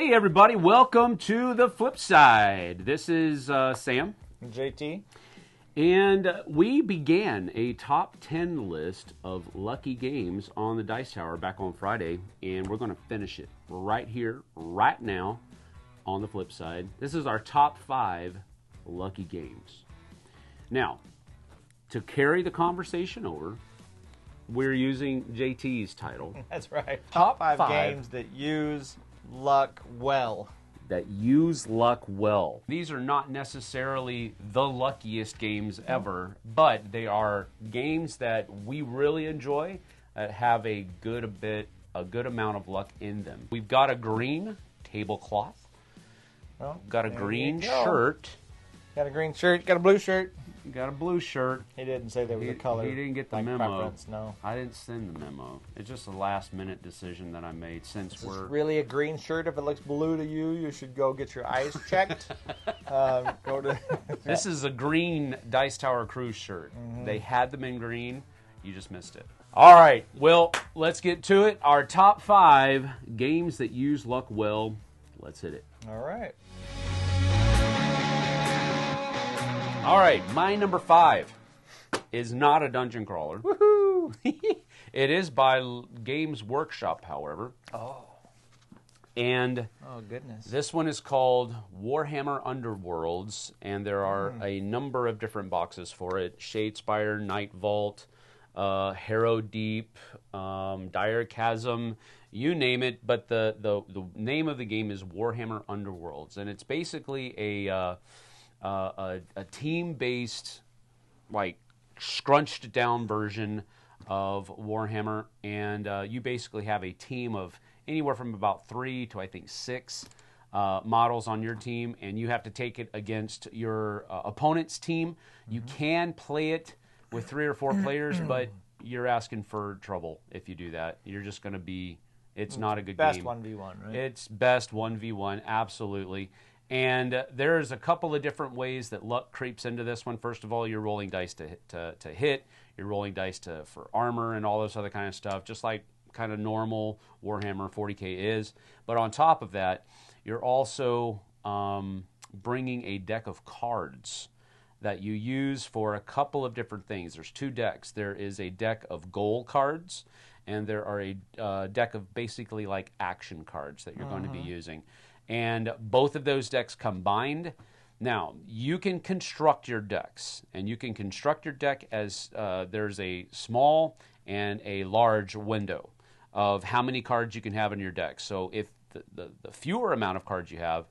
Hey everybody, welcome to the Flipside. This is Sam. JT. And we began a top 10 list of lucky games on the Dice Tower back on Friday, and we're going to finish it right here, right now, on the Flipside. This is our top 5 lucky games. Now, to carry the conversation over, we're using JT's title. That's right. Top 5 games that use luck well. That use luck well. These are not necessarily the luckiest games ever, but they are games that we really enjoy, that have a good amount of luck in them. We've got a green tablecloth. Well, got a green shirt. Got a green shirt. Got a blue shirt. Got a blue shirt. He didn't say there was a color. He didn't get the like memo. Preference, no. I didn't send the memo. It's just a last-minute decision that I made since This we're... is really a green shirt. If it looks blue to you, you should go get your eyes checked. This is a green Dice Tower Cruise shirt. Mm-hmm. They had them in green. You just missed it. All right. Well, let's get to it. Our top 5 games that use luck well. Let's hit it. All right. All right, my number 5 is not a dungeon crawler. Woohoo! It is by Games Workshop, however. Oh. And goodness. This one is called Warhammer Underworlds, and there are a number of different boxes for it. Shadespire, Night Vault, Harrow Deep, Dire Chasm, you name it. But the name of the game is Warhammer Underworlds, and it's basically a team-based, like, scrunched-down version of Warhammer, and you basically have a team of anywhere from about 3 to, I think, 6 models on your team, and you have to take it against your opponent's team. You can play it with 3 or 4 players, but you're asking for trouble if you do that. You're just going to be... It's not a good best game. Best 1v1, right? It's best 1v1, absolutely. And there's a couple of different ways that luck creeps into this one. First of all, you're rolling dice to hit. You're rolling dice for armor and all this other kind of stuff, just like kind of normal Warhammer 40K is. But on top of that, you're also bringing a deck of cards that you use for a couple of different things. There's 2 decks. There is a deck of goal cards, and there are a deck of basically like action cards that you're going to be using. And both of those decks combined. Now, you can construct your decks, and you can construct your deck as there's a small and a large window of how many cards you can have in your deck. So if the fewer amount of cards you have,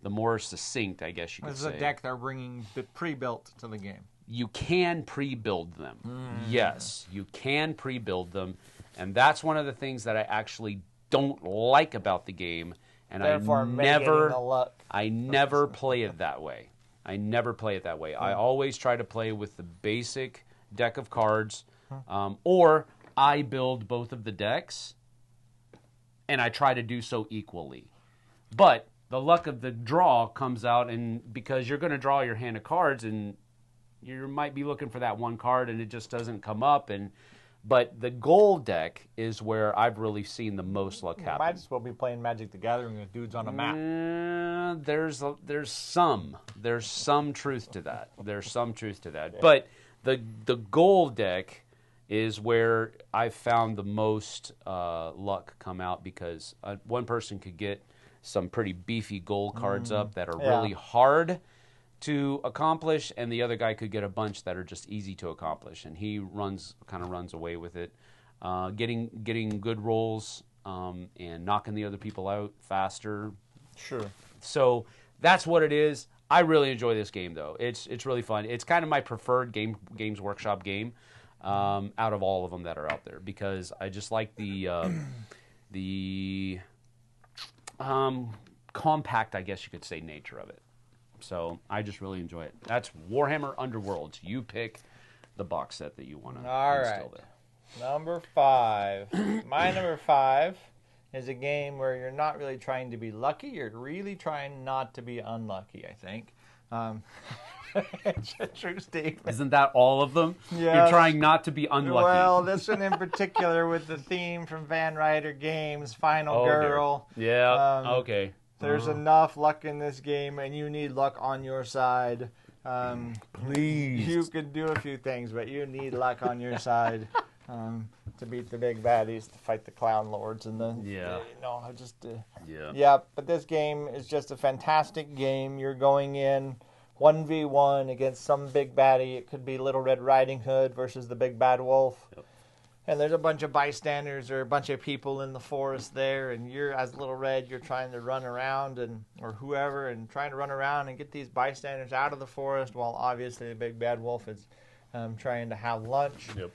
the more succinct, I guess you could say. This is a deck they're bringing pre-built to the game. You can pre-build them. Yes, you can pre-build them, and that's one of the things that I actually don't like about the game. And therefore, I never play it that way. I always try to play with the basic deck of cards, or I build both of the decks, and I try to do so equally. But the luck of the draw comes out, and because you're going to draw your hand of cards, and you might be looking for that one card, and it just doesn't come up, But the gold deck is where I've really seen the most luck happen. Might as well be playing Magic the Gathering with dudes on a map. There's some truth to that. But the gold deck is where I've found the most luck come out, because one person could get some pretty beefy gold cards up that are really hard to accomplish, and the other guy could get a bunch that are just easy to accomplish, and he kind of runs away with it, getting good rolls and knocking the other people out faster. Sure. So that's what it is. I really enjoy this game, though. It's really fun. It's kind of my preferred Games Workshop game out of all of them that are out there, because I just like the compact, I guess you could say, nature of it. So I just really enjoy it. That's Warhammer Underworlds. You pick the box set that you want to instill there. Number 5. My number 5 is a game where you're not really trying to be lucky. You're really trying not to be unlucky, I think. It's a true statement. Isn't that all of them? Yes. You're trying not to be unlucky. Well, this one in particular with the theme from Van Ryder Games, Final Girl. Dear. Yeah, okay. There's enough luck in this game, and you need luck on your side. Please. You can do a few things, but you need luck on your side to beat the big baddies, to fight the clown lords, and then yeah. But this game is just a fantastic game. You're going in 1v1 against some big baddie. It could be Little Red Riding Hood versus the Big Bad Wolf. Yep. And there's a bunch of bystanders or a bunch of people in the forest there, and you're, as Little Red, you're trying to run around, or whoever, and trying to run around and get these bystanders out of the forest, while obviously the Big Bad Wolf is trying to have lunch. Yep.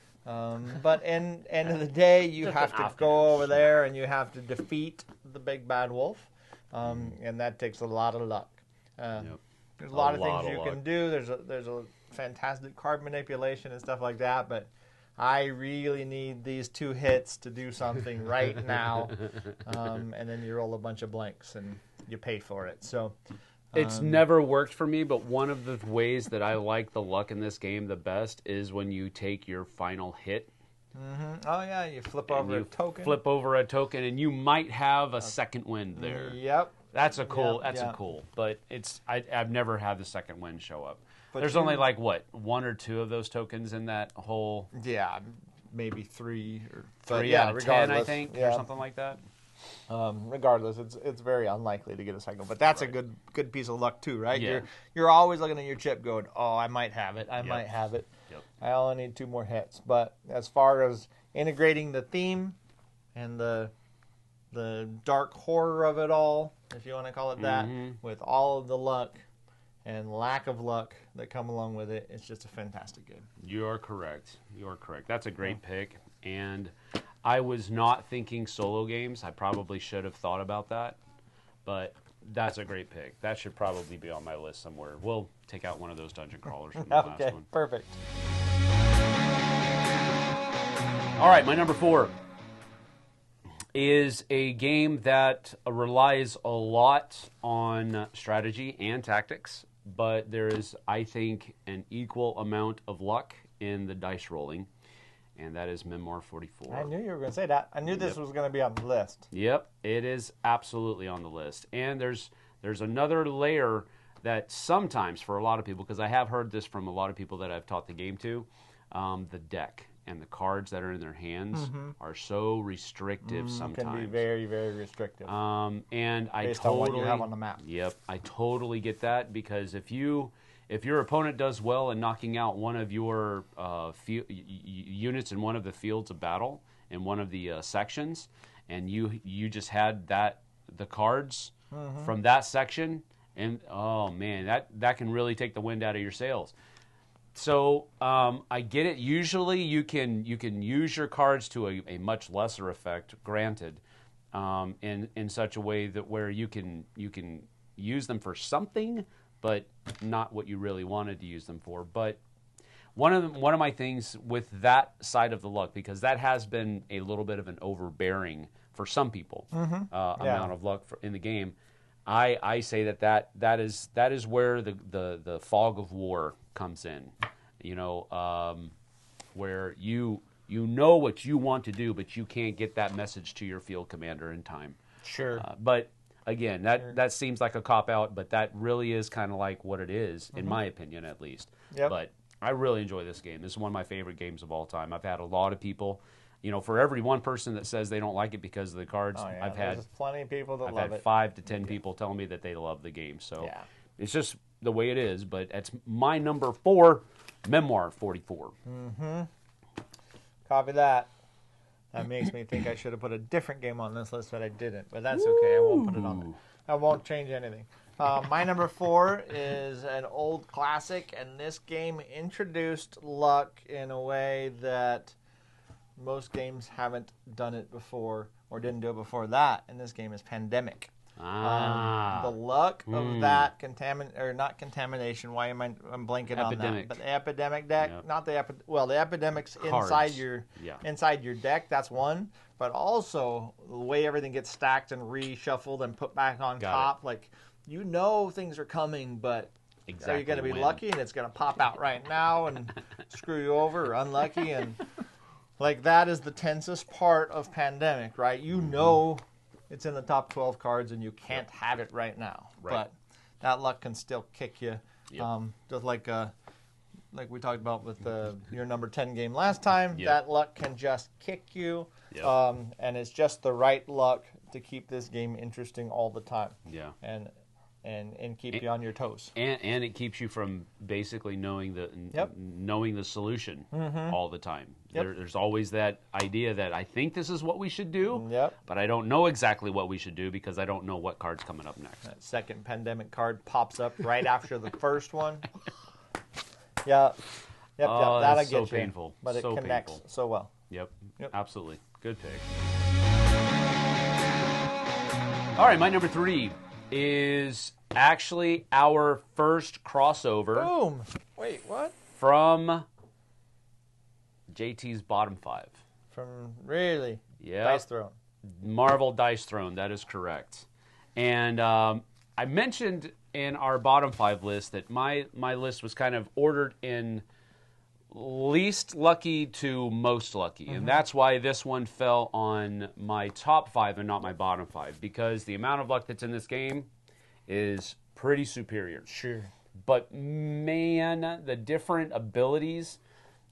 But end of the day, you have to go over there and you have to defeat the Big Bad Wolf, and that takes a lot of luck. There's a lot of things you can do. There's a fantastic card manipulation and stuff like that, but I really need these 2 hits to do something right now, and then you roll a bunch of blanks and you pay for it. So it's never worked for me, but one of the ways that I like the luck in this game the best is when you take your final hit. Mm-hmm. Oh yeah, you flip over a token. Flip over a token, and you might have a second wind there. Yep. That's a cool. A cool. But I've never had the second wind show up. But there's only like what 1 or 2 of those tokens in that whole. Yeah, maybe 3 or 3 out of 10, I think, or something like that. Regardless, it's very unlikely to get a second, but that's a good piece of luck too, right? Yeah. You're always looking at your chip, going, "Oh, I might have it. I might have it. Yep. I only need 2 more hits." But as far as integrating the theme and the dark horror of it all, if you want to call it that, with all of the luck and lack of luck that come along with it, it's just a fantastic game. You are correct. That's a great pick. And I was not thinking solo games. I probably should have thought about that. But that's a great pick. That should probably be on my list somewhere. We'll take out one of those dungeon crawlers from the last one. Okay, perfect. All right, my number 4 is a game that relies a lot on strategy and tactics, but there is, I think, an equal amount of luck in the dice rolling, and that is Memoir 44. I knew you were going to say that. I knew this was going to be on the list. Yep, it is absolutely on the list. And there's another layer that sometimes, for a lot of people, because I have heard this from a lot of people that I've taught the game to, the deck and the cards that are in their hands are so restrictive sometimes. Can be very, very restrictive. And based on what you have on the map. Yep, I totally get that, because if your opponent does well in knocking out one of your units in one of the fields of battle in one of the sections, and you just had the cards from that section, and oh man, that can really take the wind out of your sails. So I get it. Usually you can use your cards to a much lesser effect, granted, in such a way that where you can use them for something, but not what you really wanted to use them for. But one of my things with that side of the luck, because that has been a little bit of an overbearing for some people amount of luck in the game. I say that is where the fog of war comes in, where you know what you want to do, but you can't get that message to your field commander in time. Sure. But again, that seems like a cop-out, but that really is kind of like what it is, in my opinion at least. Yep. But I really enjoy this game. This is one of my favorite games of all time. I've had a lot of people, for every one person that says they don't like it because of the cards, I've had plenty of people that love it. I've had 5 to 10 people tell me that they love the game. So it's just the way it is. But it's my number 4, Memoir 44. Copy that. That makes me think I should have put a different game on this list, but I didn't. But that's okay. I won't put it on there. I won't change anything. My number 4 is an old classic, and this game introduced luck in a way that most games haven't done it before, or didn't do it before that, and this game is Pandemic. The luck of that not contamination. Why am I'm blanking on that? But the epidemic deck, not the the epidemics Cards. inside your deck. That's one, but also the way everything gets stacked and reshuffled and put back on top. Like things are coming, but are you going to be lucky and it's going to pop out right now and screw you over, or unlucky? And like that is the tensest part of Pandemic, right? it's in the top 12 cards and you can't have it right now. Right. But that luck can still kick you. Yep. Just like we talked about with your number 10 game last time, Yep. that luck can just kick you. Yep. And it's just the right luck to keep this game interesting all the time. Yeah. And keep you on your toes. And it keeps you from basically knowing the solution all the time. Yep. There's always that idea that I think this is what we should do, Yep. but I don't know exactly what we should do because I don't know what card's coming up next. That second pandemic card pops up right after the first one. Yep. Oh, That'll that's get so you. painful. But it So connects painful. so well. Yep. Yep. Absolutely. Good pick. All right, my number 3 is actually our first crossover Boom. Wait, what? from JT's bottom 5. From really? Yeah. Dice Throne. Marvel Dice Throne, that is correct. And I mentioned in our bottom 5 list that my list was kind of ordered in least lucky to most lucky. And that's why this one fell on my top 5 and not my bottom 5, because the amount of luck that's in this game is pretty superior. Sure. But man, the different abilities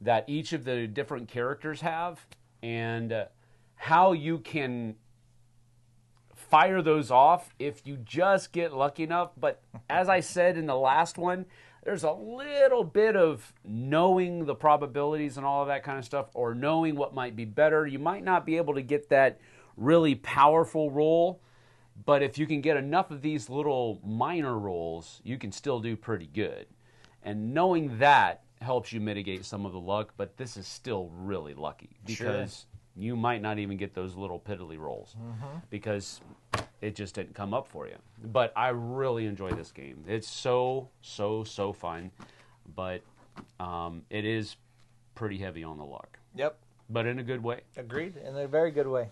that each of the different characters have and how you can fire those off if you just get lucky enough. But as I said in the last one, there's a little bit of knowing the probabilities and all of that kind of stuff, or knowing what might be better. You might not be able to get that really powerful roll, but if you can get enough of these little minor rolls, you can still do pretty good. And knowing that helps you mitigate some of the luck, but this is still really lucky because you might not even get those little piddly rolls because it just didn't come up for you. But I really enjoy this game. It's so fun, but it is pretty heavy on the luck. Yep. But in a good way. Agreed. In a very good way.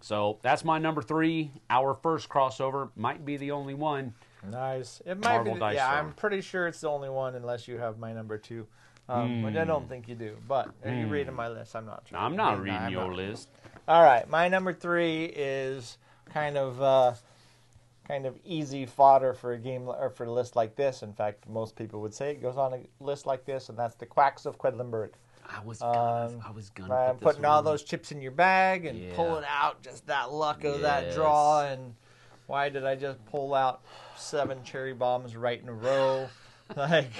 So that's my number 3. Our first crossover might be the only one. Nice. It might Marvel be. Dice Yeah, Throne. I'm pretty sure it's the only one, unless you have my number 2, which I don't think you do. But are you reading my list? I'm not sure. I'm not reading your list. All right, my number 3 is kind of easy fodder for a game or for a list like this. In fact, most people would say it goes on a list like this, and that's the Quacks of Quedlinburg. I was gonna put this Putting all one. those chips in your bag and pulling out just that luck of that draw. And why did I just pull out 7 cherry bombs right in a row? Like,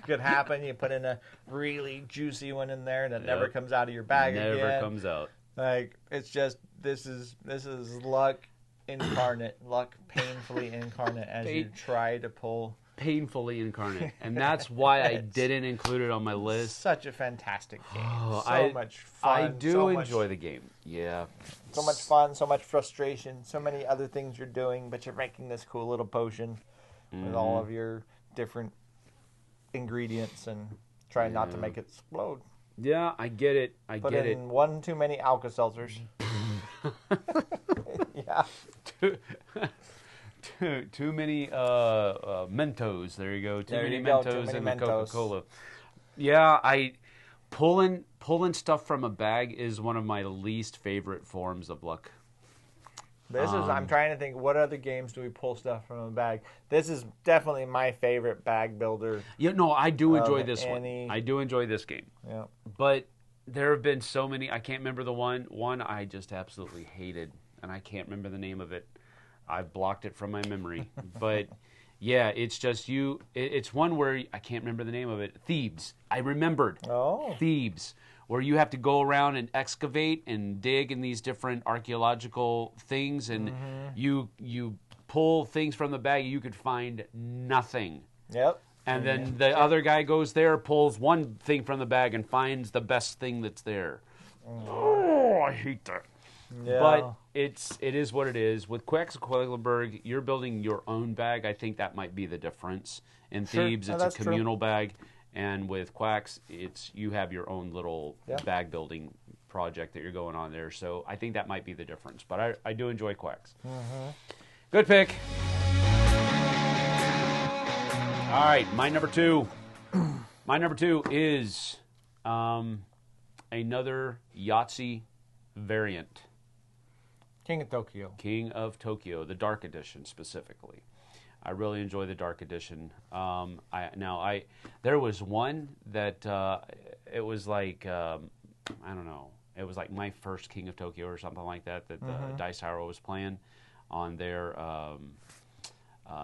could happen. You put in a really juicy one in there that never comes out of your bag again. Never comes out. Like, it's just, this is luck incarnate, luck painfully incarnate as you try to pull. Painfully incarnate. And that's why I didn't include it on my list. Such a fantastic game. Much fun. I do enjoy the game. Yeah. So much fun, so much frustration, so many other things you're doing, but you're making this cool little potion with all of your different ingredients and trying not to make it explode. Yeah, I get it. Put in one too many Alka-Seltzers. Yeah. Too many Mentos. There you go. Too many Mentos in the Coca-Cola. Yeah, pulling stuff from a bag is one of my least favorite forms of luck. I'm trying to think, what other games do we pull stuff from a bag? This is definitely my favorite bag builder. Yeah, no, I do enjoy this one. I do enjoy this game. Yeah. But there have been so many. I can't remember the one. One I just absolutely hated, and I can't remember the name of it. I've blocked it from my memory. But yeah, it's just you. It's one where I can't remember the name of it. Thebes. I remembered. Oh. Thebes, where you have to go around and excavate and dig in these different archaeological things, and you pull things from the bag. You could find nothing. Yep. And then the other guy goes there, pulls one thing from the bag, and finds the best thing that's there. Oh, I hate that. Yeah. But it is what it is. With Quacks of Quedlinburg, you're building your own bag. I think that might be the difference. In Thebes, it's a communal bag, and with Quacks, you have your own little bag building project that you're going on there. So I think that might be the difference. But I do enjoy Quacks. Good pick. All right, my number 2. My number 2 is another Yahtzee variant. King of Tokyo. King of Tokyo, the Dark Edition specifically. I really enjoy the Dark Edition. There was one that it was like I don't know. It was like my first King of Tokyo or something like that the Dice Tower was playing on their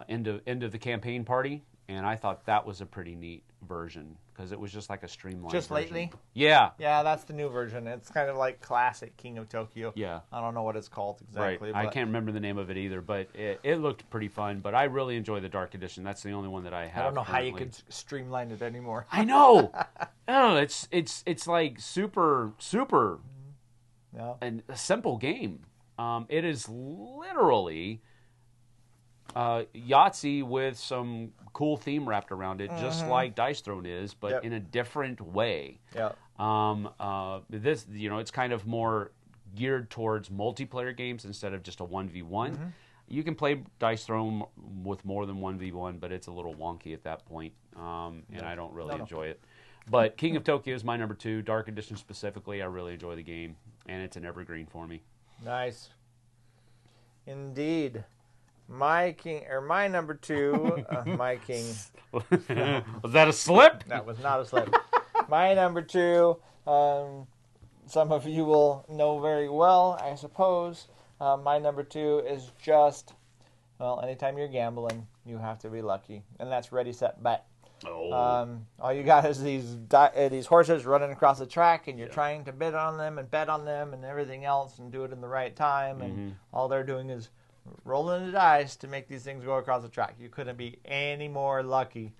end of the campaign party, and I thought that was a pretty neat version because it was just like a streamlined Just version. lately? Yeah. Yeah, that's the new version. It's kind of like classic King of Tokyo. Yeah. I don't know what it's called exactly. Right. But I can't remember the name of it either, but it looked pretty fun. But I really enjoy the Dark Edition. That's the only one that I have. I don't know currently. how you could streamline it anymore. I know. Oh, it's like super Yeah. and a simple game. It is literally Yahtzee with some cool theme wrapped around it, just like Dice Throne is, but in a different way. Yeah. This, it's kind of more geared towards multiplayer games instead of just a 1v1. You can play Dice Throne with more than 1v1, but it's a little wonky at that point, and I don't really enjoy it. But King of Tokyo is my number 2. Dark Edition specifically, I really enjoy the game, and it's an evergreen for me. Nice. Indeed. My number 2, my king. Was that a slip? That was not a slip. My number 2, some of you will know very well, I suppose. My number 2 is just, anytime you're gambling, you have to be lucky. And that's Ready, Set, Bet. Oh. All you got is these horses running across the track, and you're trying to bid on them and bet on them and everything else and do it in the right time. And all they're doing is rolling the dice to make these things go across the track. You couldn't be any more lucky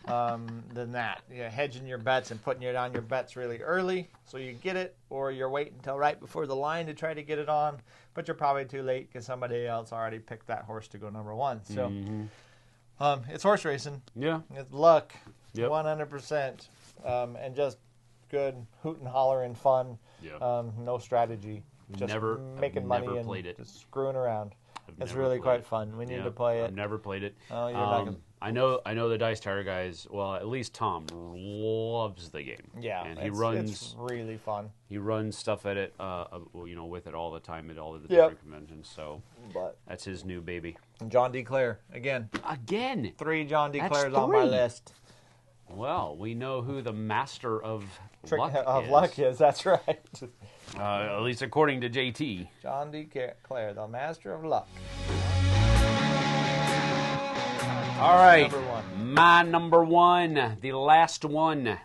than that. You're hedging your bets and putting it on your bets really early so you get it, or you're waiting until right before the line to try to get it on, but you're probably too late because somebody else already picked that horse to go number 1. So it's horse racing. Yeah. It's luck, Yep. 100%, and just good hoot and holler and fun. Yeah. No strategy, just making money and played it. just screwing around. It's Never really played quite it. fun. We need Yeah, to play it. I've never played it. Oh, you're not gonna... I know the Dice Tower guys. Well, at least Tom loves the game. Yeah, and it's really fun. He runs stuff at it, with it all the time at all of the different conventions. So that's his new baby. John D. Clare again. 3 John D. Clares on my list. Well, we know who the master of luck is. That's right. At least according to JT. John D. Clare, the master of luck. All right, my number 1, the last one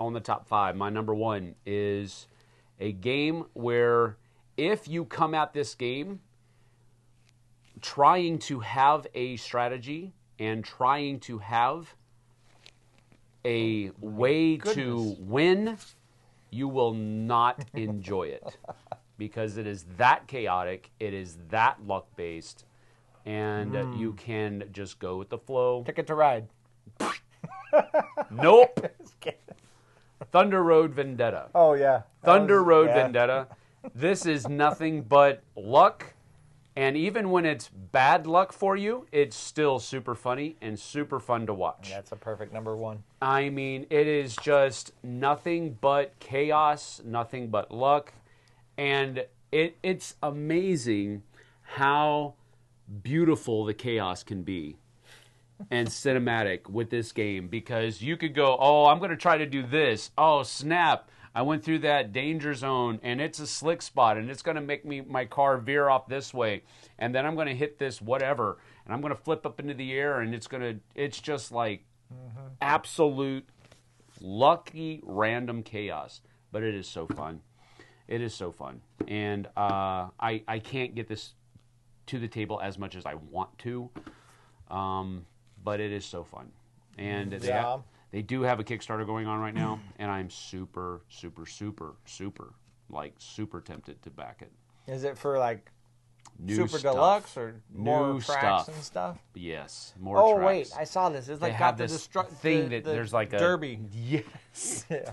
on the top 5. My number 1 is a game where if you come at this game trying to have a strategy and trying to have a way to win, you will not enjoy it because it is that chaotic, it is that luck-based, and you can just go with the flow. Ticket to Ride. Nope. Thunder Road Vendetta. Oh, yeah. Thunder Road Vendetta. This is nothing but luck, and even when it's bad luck for you, it's still super funny and super fun to watch. That's a perfect number 1. I mean, it is just nothing but chaos, nothing but luck, and it's amazing how beautiful the chaos can be and cinematic with this game, because you could go, I'm going to try to do this. Oh, snap. I went through that danger zone, and it's a slick spot, and it's going to make my car veer off this way, and then I'm going to hit this whatever, and I'm going to flip up into the air, and it's just like absolute lucky random chaos, but it is so fun. It is so fun, and I can't get this to the table as much as I want to, but it is so fun, and they do have a Kickstarter going on right now, and I'm super, super, super, super tempted to back it. Is it for like New Super stuff. Deluxe or more New tracks stuff. and stuff? Yes, more Oh, tracks. wait, I saw this. It's like They got have the this thing that there's like a derby. Yes. Yeah.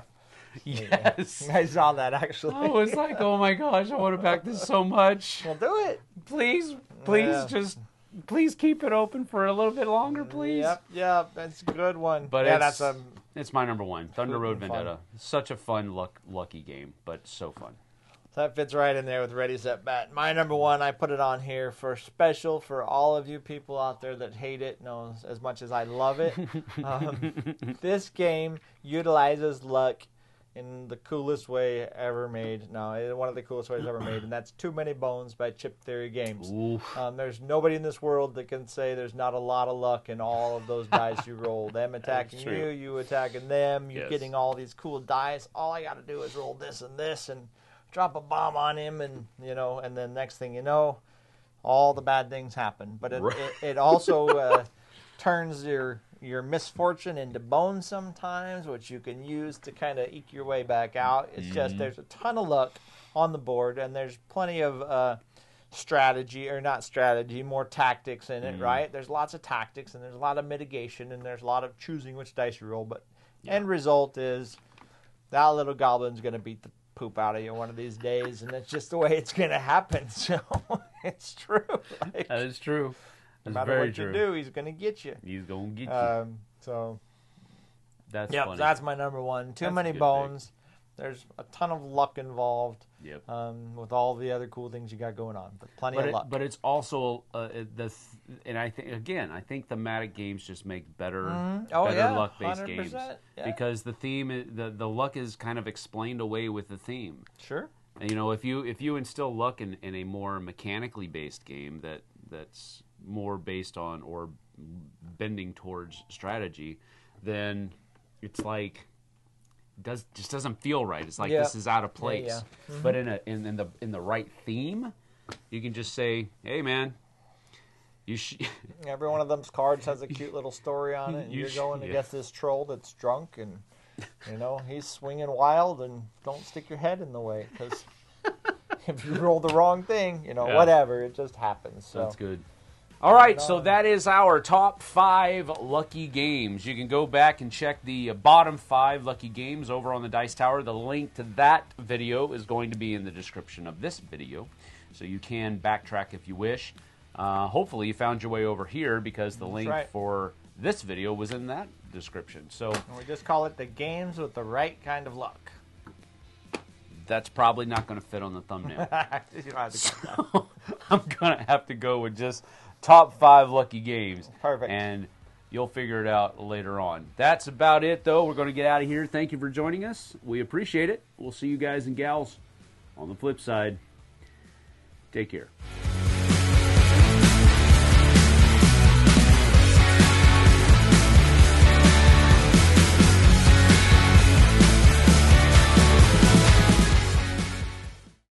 Yes. I saw that actually. I was like, oh my gosh, I want to back this so much. Well, do it. Please, Yeah. please keep it open for a little bit longer, please. Yep, that's a good one. But yeah, it's my number 1, Thunder Road Fun. Vendetta. Such a fun, lucky game, but so fun. That fits right in there with Ready, Set, Bet. My number one, I put it on here for special for all of you people out there that hate it, know as much as I love it. This game utilizes luck in the coolest way ever made. No, one of the coolest ways ever made, and that's Too Many Bones by Chip Theory Games. There's nobody in this world that can say there's not a lot of luck in all of those dice you roll. Them attacking you, you attacking them, you getting all these cool dice. All I got to do is roll this and drop a bomb on him, and and then next thing you know, all the bad things happen. But it also turns your misfortune into bones sometimes, which you can use to kind of eke your way back out. It's just there's a ton of luck on the board, and there's plenty of strategy, or not strategy, more tactics in it, right? There's lots of tactics, and there's a lot of mitigation, and there's a lot of choosing which dice you roll. But end result is that little goblin's going to beat the poop out of you one of these days, and it's just the way it's going to happen. So it's true. Like, that is true. No matter what you do, he's going to get you. He's going to get you. So that's funny. That's my number one. Too Many Bones. There's a ton of luck involved. Yep. With all the other cool things you got going on, but plenty of luck. But it's also and I think thematic games just make better luck-based games, because the theme, the luck is kind of explained away with the theme. Sure. And, if you instill luck in a more mechanically based game that's more based on or bending towards strategy, then it's like just doesn't feel right. It's like this is out of place. But in the right theme, you can just say, "Hey, man, every one of them's cards has a cute little story on it, and you're going against this troll that's drunk, and he's swinging wild, and don't stick your head in the way, because if you roll the wrong thing, whatever, it just happens." So that's good. All right, so that is our top 5 lucky games. You can go back and check the bottom 5 lucky games over on the Dice Tower. The link to that video is going to be in the description of this video, so you can backtrack if you wish. Hopefully you found your way over here, because the link for this video was in that description. So we just call it the games with the right kind of luck. That's probably not going to fit on the thumbnail. So I'm going to have to go with just top 5 lucky games. Perfect. And you'll figure it out later on. That's about it, though. We're going to get out of here. Thank you for joining us. We appreciate it. We'll see you guys and gals on the flip side. Take care.